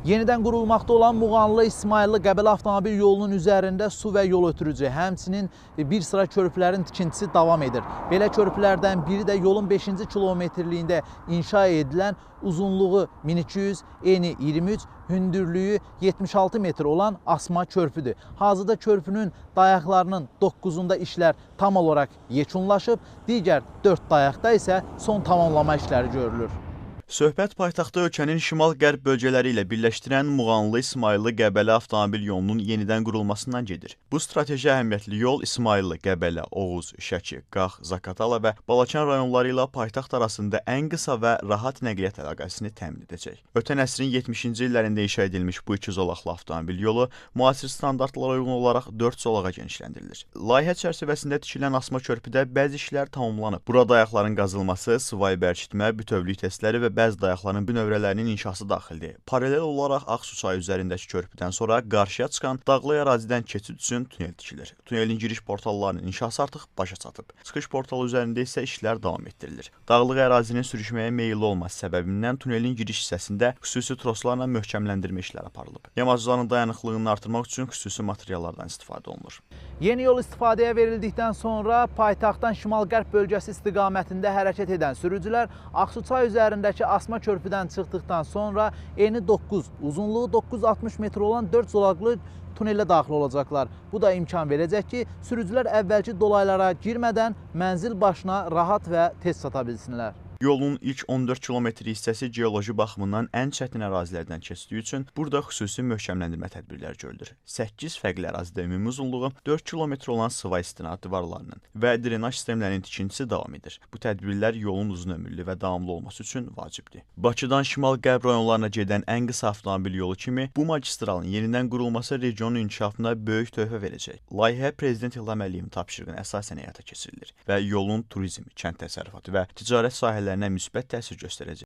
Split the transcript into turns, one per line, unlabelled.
Yenidən qurulmaqda olan Muğanlı İsmayıllı Qəbələ avtomobil yolunun üzərində su və yol ötürücü, həmçinin bir sıra körpülərin tikintisi davam edir. Belə körpülərdən biri də yolun 5-ci kilometrliyində inşa edilən uzunluğu 1200, eni 23, hündürlüyü 76 metr olan asma körpüdür. Hazırda körpünün dayaqlarının 9-unda işlər tam olaraq yekunlaşıb, digər 4 dayaqda isə son tamamlama işləri görülür.
Söhbət paytaxtda ölkənin şimal-qərb bölgələri ilə birləşdirən Muğanlı İsmayıllı Qəbələ avtomobil yolunun yenidən qurulmasından gedir. Bu strateji əhəmiyyətli yol İsmayıllı, Qəbələ, Oğuz, Şəki, Qax, Zaqatala və Balaçan rayonları ilə paytaxt arasında ən qısa və rahat nəqliyyat əlaqəsini təmin edəcək. Ötən əsrin 70-ci illərində inşa edilmiş bu iki zolaqlı avtomobil yolu müasir standartlara uyğun olaraq 4 zolağa genişləndirilir. Layihə çərçivəsində tikilən asma körpüdə bəzi işlər tamamlanıb. Burada ayaqların qazılması, sıvayı bərkitmə, bütövlük testləri və bəzi dayaqların bünövrələrinin inşası daxildir. Paralel olaraq Ağsu çayı üzərindəki körpüdən sonra qarşıya çıxan dağlıq ərazidən keçid üçün tunel tikilir. Tunelin giriş portallarının inşası artıq başa çatıb. Çıxış portalı üzərində isə işlər davam etdirilir. Dağlıq ərazinin sürüşməyə meyilli olması səbəbindən tunelin giriş hissəsində xüsusi troslarla möhkəmləndirmə işləri aparılıb. Yamacların dayanıqlığını artırmaq üçün xüsusi materiallardan istifadə olunur.
Yeni yol istifadəyə verildikdən sonra paytaxtdan şimal-qərb bölgəsi istiqamətində hərəkət edən sürücülər Ağsuçay üzərindəki asma körpüdən çıxdıqdan sonra eni 9, uzunluğu 960 metr olan 4 zolaqlı tunelə daxil olacaqlar. Bu da imkan verəcək ki, sürücülər əvvəlki dolaylara girmədən mənzil başına rahat və tez çata bilsinlər.
Yolun ilk 14 kilometr hissəsi geoloji baxımından ən çətin ərazilərdən keçdiyi üçün burada xüsusi möhkəmləndirmə tədbirləri görülür. 8 fərqli ərazidə ümumi uzunluğu 4 kilometr olan sıva istinad divarlarının və drenaj sistemlərinin tikintisi davam edir. Bu tədbirlər yolun uzun ömürlü və davamlı olması üçün vacibdir. Bakıdan şimal-qərb rayonlarına gedən ən qısa avtomobil yolu kimi bu magistralın yenidən qurulması regionun inkişafına böyük töhfə verəcək. Layihə Prezident İlham Əliyevin tapşırığına əsasən həyata keçirilir və yolun turizm, kənd təsərrüfatı və ticarət sahələrinə müsbət təsir göstərəcək.